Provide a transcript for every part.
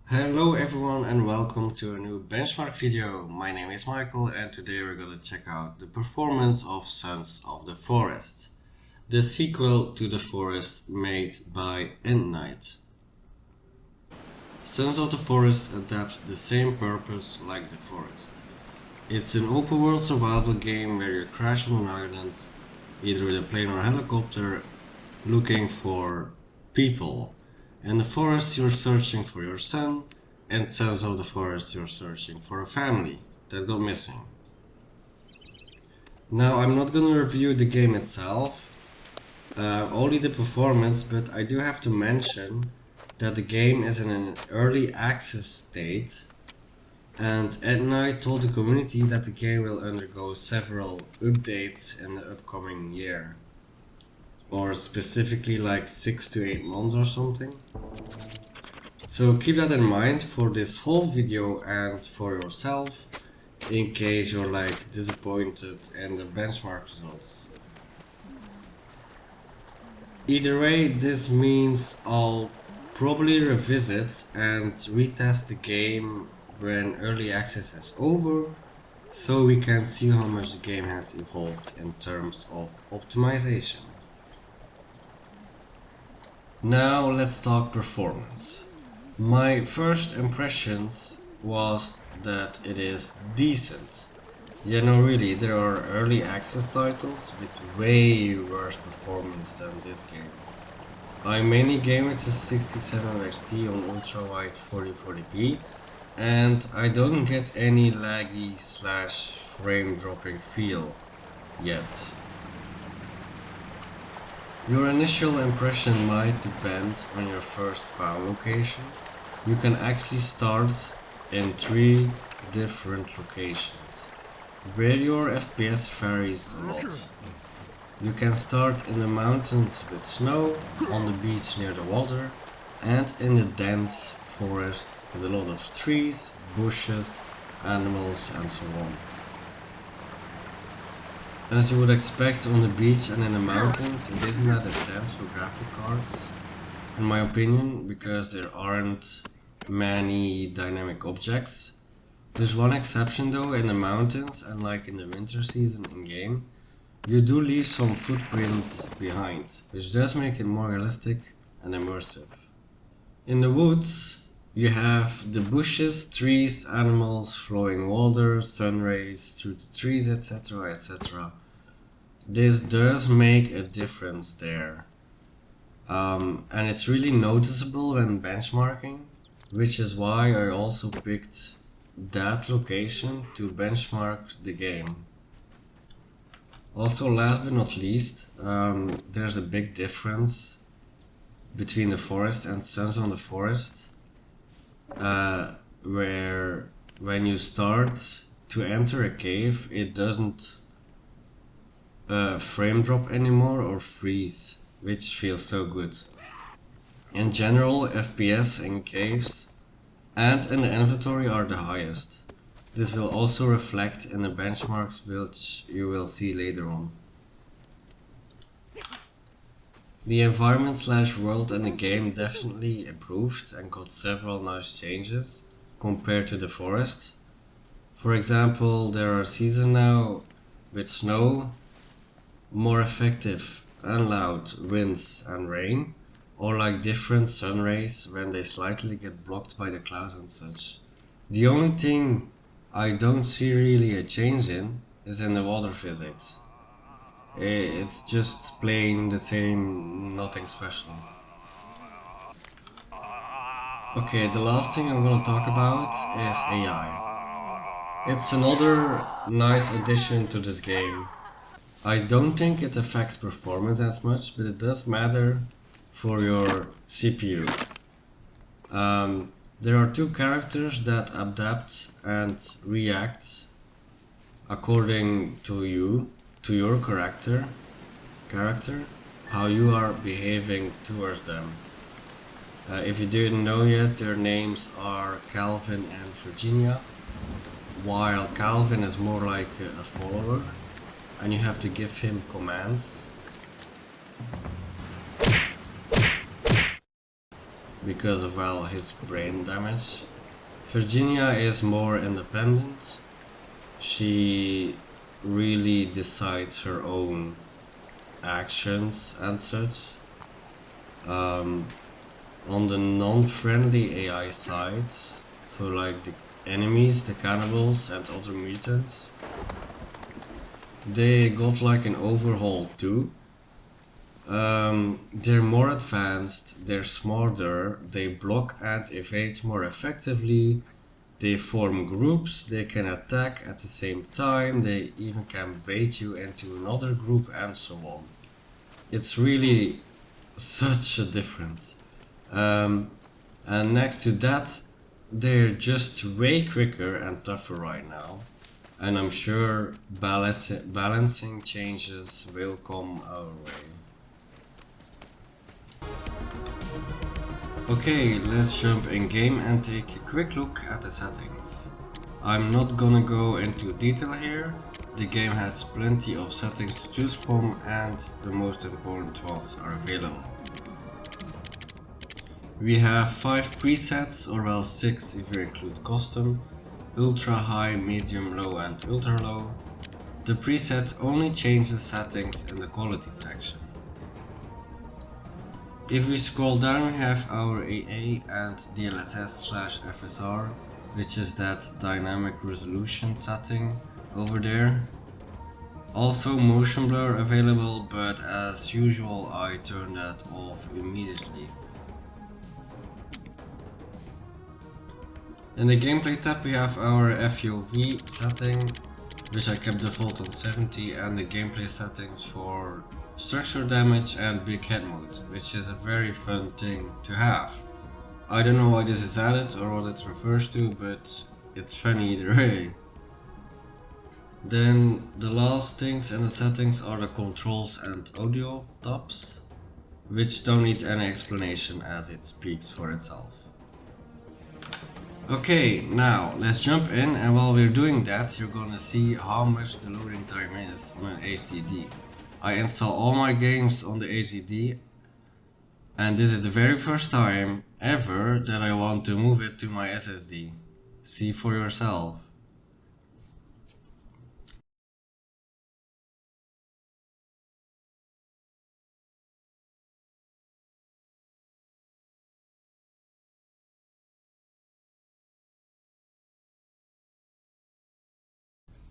Hello everyone and welcome to a new benchmark video. My name is Michael and today we're going to check out the performance of Sons of the Forest, the sequel to The Forest made by Knight. Sons of the Forest adapts the same purpose like The Forest. It's an open world survival game where you crash on an island, either with a plane or helicopter, looking for people. In the forest you're searching for your son, and Sons of the Forest you're searching for a family that got missing. Now I'm not gonna review the game itself, only the performance, but I do have to mention that the game is in an early access state, and Knight told the community that the game will undergo several updates in the upcoming year. Or specifically like 6 to 8 months or something. So keep that in mind for this whole video and for yourself, in case you're like disappointed in the benchmark results. Either way, this means I'll probably revisit and retest the game when early access is over, so we can see how much the game has evolved in terms of optimization. Now let's talk performance. My first impressions was that it is decent. Yeah, no really, there are early access titles with way worse performance than this game. I mainly game with the 67 FHD on ultra wide 4040p and I don't get any laggy / frame dropping feel yet. Your initial impression might depend on your first spawn location. You can actually start in 3 different locations, where your FPS varies a lot. You can start in the mountains with snow, on the beach near the water, and in the dense forest with a lot of trees, bushes, animals and so on. As you would expect on the beach and in the mountains, it isn't that intense for graphic cards, in my opinion, because there aren't many dynamic objects. There's one exception though, in the mountains and like in the winter season in game, you do leave some footprints behind, which does make it more realistic and immersive. In the woods, you have the bushes, trees, animals, flowing water, sun rays through the trees, etc, etc. This does make a difference there. And it's really noticeable when benchmarking, which is why I also picked that location to benchmark the game. Also, last but not least, there's a big difference between the forest and Sons of the Forest, where when you start to enter a cave, it doesn't frame drop anymore or freeze, which feels so good. In general, FPS in caves and in the inventory are the highest. This will also reflect in the benchmarks which you will see later on. The environment / world in the game definitely improved and got several nice changes compared to the forest. For example, there are seasons now with snow, more effective and loud winds and rain, or like different sun rays when they slightly get blocked by the clouds and such. The only thing I don't see really a change in is in the water physics. It's just plain the same, nothing special. Okay, the last thing I'm gonna talk about is AI. It's another nice addition to this game. I don't think it affects performance as much, but it does matter for your CPU. There are 2 characters that adapt and react according to your character, how you are behaving towards them. If you didn't know yet, their names are Calvin and Virginia, while Calvin is more like a follower and you have to give him commands. because of, well, his brain damage. Virginia is more independent. She really decides her own actions and such. On the non-friendly AI side, so like the enemies, the cannibals and other mutants, they got like an overhaul too. They're more advanced, they're smarter, they block and evade more effectively, they form groups, they can attack at the same time, they even can bait you into another group and so on. It's really such a difference. And next to that, they're just way quicker and tougher right now. And I'm sure balancing changes will come our way. Okay, let's jump in game and take a quick look at the settings. I'm not gonna go into detail here. The game has plenty of settings to choose from and the most important ones are available. We have 5 presets, or well 6 if you include custom: ultra high, medium low and ultra low. The preset only changes settings in the quality section. If we scroll down, we have our AA and DLSS/FSR, which is that dynamic resolution setting over there. Also motion blur available, but as usual I turn that off immediately. In the gameplay tab we have our FOV setting, which I kept default on 70, and the gameplay settings for structure damage and big head mode, which is a very fun thing to have. I don't know why this is added or what it refers to, but it's funny either way. Then the last things in the settings are the controls and audio tabs, which don't need any explanation as it speaks for itself. Okay, now let's jump in, and while we're doing that you're gonna see how much the loading time is on an HDD. I install all my games on the HDD, and this is the very first time ever that I want to move it to my SSD. See for yourself.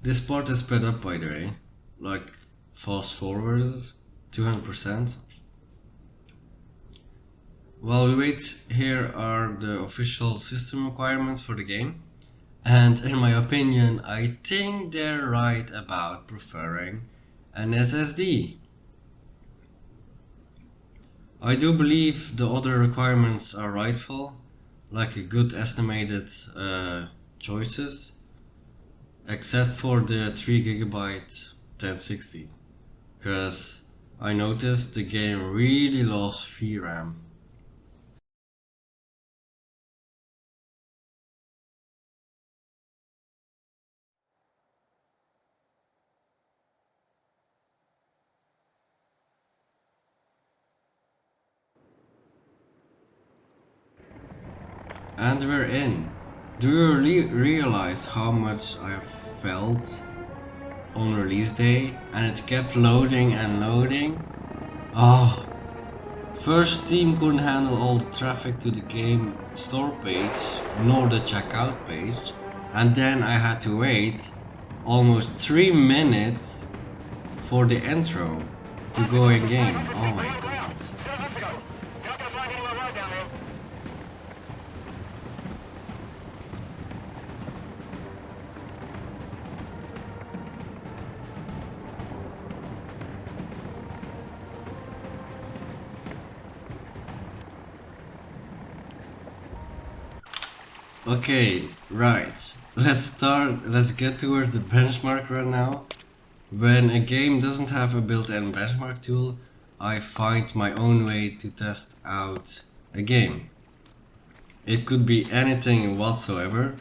This part is sped up, by the way, like fast forwarded 200%. While we wait, here are the official system requirements for the game, and in my opinion I think they're right about preferring an SSD. I do believe the other requirements are rightful, like a good estimated choices, except for the 3GB 1060, because I noticed the game really loves VRAM. And we're in. Do you realize how much I felt on release day, and it kept loading and loading? Oh, first Steam couldn't handle all the traffic to the game store page nor the checkout page, and then I had to wait almost 3 minutes for the intro to go in game. Oh my god. Okay, right. Let's get towards the benchmark right now. When a game doesn't have a built-in benchmark tool, I find my own way to test out a game. It could be anything whatsoever,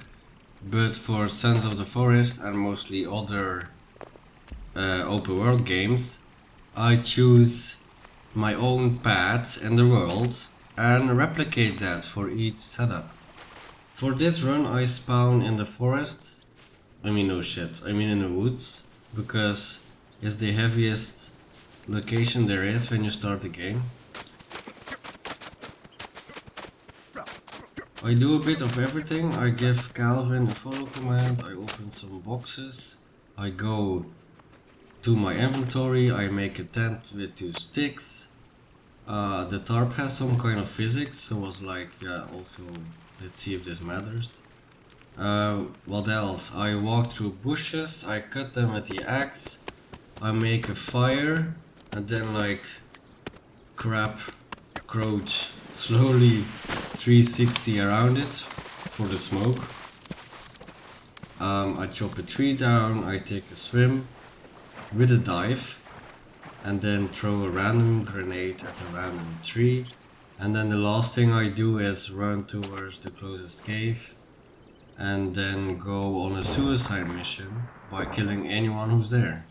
but for Sons of the Forest and mostly other open world games, I choose my own path in the world and replicate that for each setup. For this run I spawn in the forest, no shit, in the woods, because it's the heaviest location there is when you start the game. I do a bit of everything. I give Calvin a follow command, I open some boxes, I go to my inventory, I make a tent with 2 sticks. The tarp has some kind of physics, so I was like, yeah, also let's see if this matters. What else? I walk through bushes, I cut them with the axe, I make a fire, and then like crouch slowly 360 around it for the smoke. I chop a tree down, I take a swim with a dive, and then throw a random grenade at a random tree, and then the last thing I do is run towards the closest cave and then go on a suicide mission by killing anyone who's there.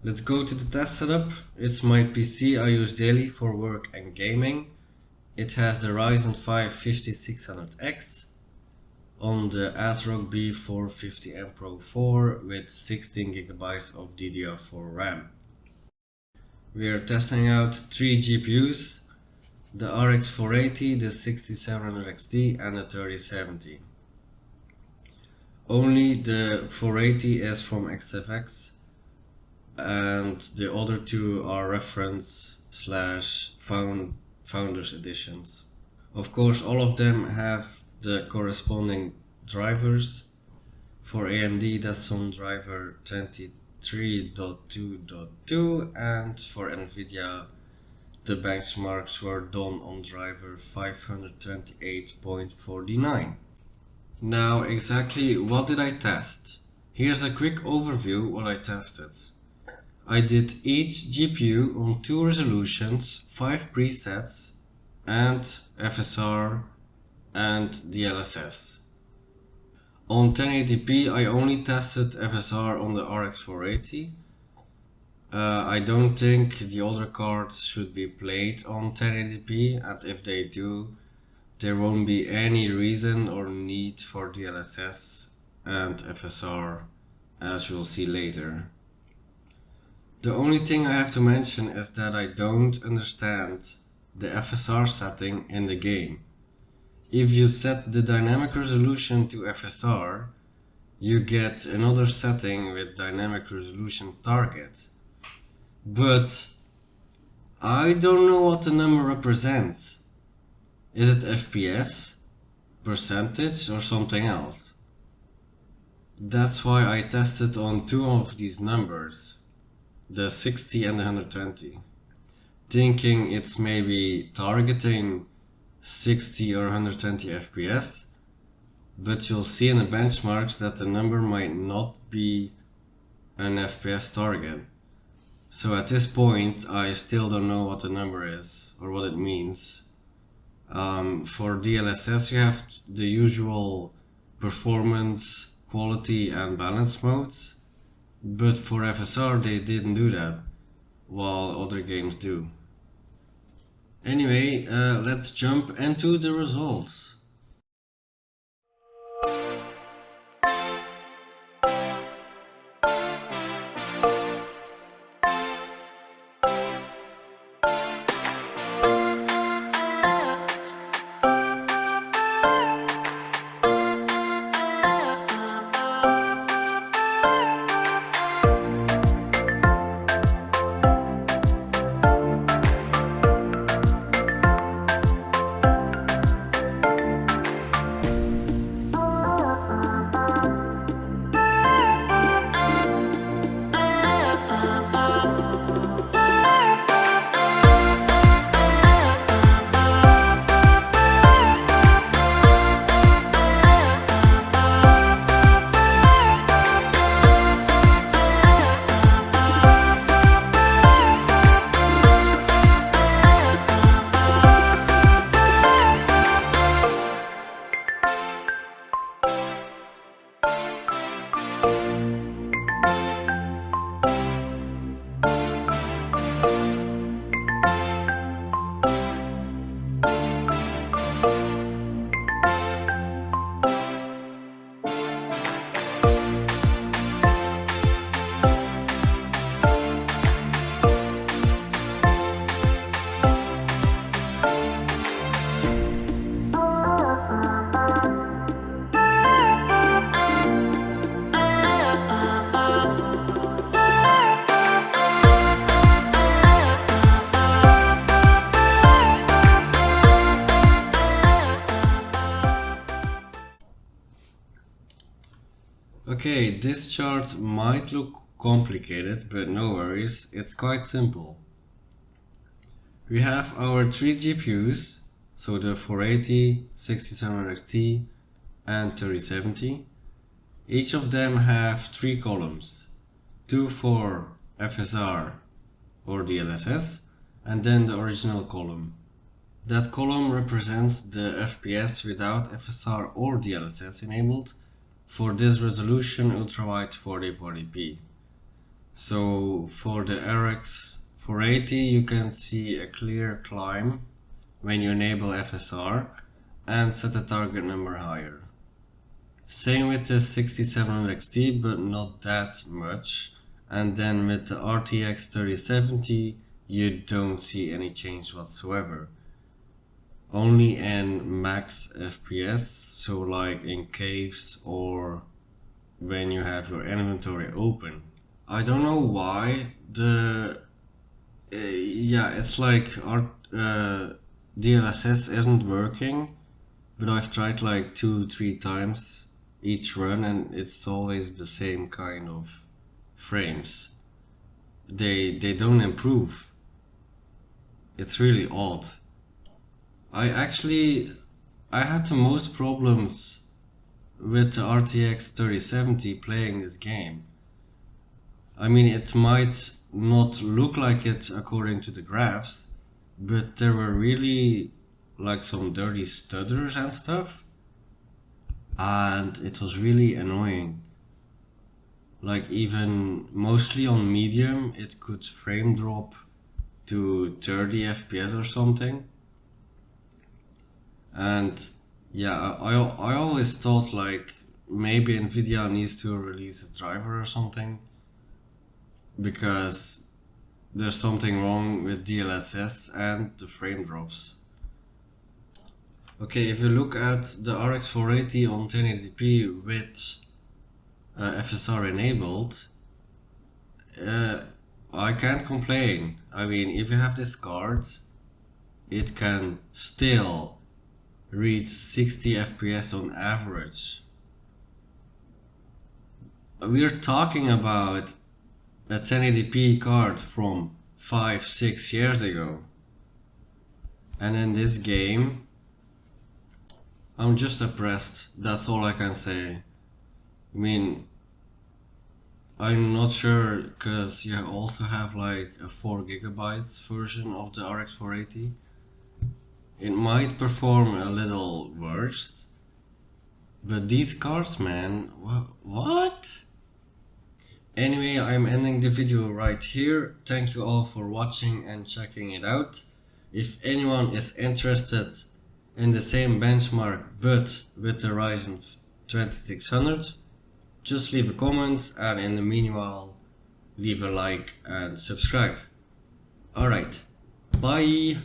Let's go to the test setup. It's my PC I use daily for work and gaming. It has the Ryzen 5 5600X on the ASRock B450M Pro 4 with 16GB of DDR4 RAM. We are testing out 3 GPUs, the RX 480, the 6700XT and the 3070. Only the 480 is from XFX, and the other 2 are reference / founders editions. Of course, all of them have the corresponding drivers. For AMD, that's on driver 23.2.2, and for Nvidia the benchmarks were done on driver 528.49. Now, exactly what did I test? Here's a quick overview what I tested. I did each GPU on 2 resolutions, 5 presets, and FSR and DLSS. On 1080p I only tested FSR on the RX 480. I don't think the other cards should be played on 1080p, and if they do, there won't be any reason or need for DLSS and FSR, as you'll see later. The only thing I have to mention is that I don't understand the FSR setting in the game. If you set the dynamic resolution to FSR, you get another setting with dynamic resolution target. But I don't know what the number represents. Is it FPS, percentage, or something else? That's why I tested on 2 of these numbers, the 60 and the 120, thinking it's maybe targeting 60 or 120 FPS, but you'll see in the benchmarks that the number might not be an FPS target. So at this point I still don't know what the number is or what it means. For DLSS you have the usual performance, quality and balance modes, but for FSR they didn't do that, while other games do. Anyway, let's jump into the results. Okay, this chart might look complicated, but no worries, it's quite simple. We have our three GPUs, so the 480, 6700XT and 3070. Each of them have three columns, two for FSR or DLSS, and then the original column. That column represents the FPS without FSR or DLSS enabled for this resolution ultrawide 4040p. So for the RX 480 you can see a clear climb when you enable FSR and set the target number higher. Same with the 6700XT, but not that much. And then with the RTX 3070 you don't see any change whatsoever. Only in max FPS, so like in caves or when you have your inventory open. I don't know why it's like our DLSS isn't working, but I've tried like 2-3 times each run and it's always the same kind of frames. They don't improve. It's really odd. I had the most problems with the RTX 3070 playing this game. I mean, it might not look like it according to the graphs, but there were really like some dirty stutters and stuff, and it was really annoying. Like even mostly on medium it could frame drop to 30 FPS or something. And yeah, I always thought like maybe Nvidia needs to release a driver or something, because there's something wrong with DLSS and the frame drops. Okay, if you look at the RX 480 on 1080p with FSR enabled, I can't complain. I mean, if you have this card, it can still reach 60 FPS on average. We're talking about a 1080p card from 5-6 years ago, and in this game I'm just impressed. That's all I can say. I mean, I'm not sure, because you also have like a 4GB version of the RX 480. It might perform a little worse, but these cards, man, what? Anyway, I'm ending the video right here. Thank you all for watching and checking it out. If anyone is interested in the same benchmark but with the Ryzen 2600, just leave a comment, and in the meanwhile leave a like and subscribe. Alright, bye!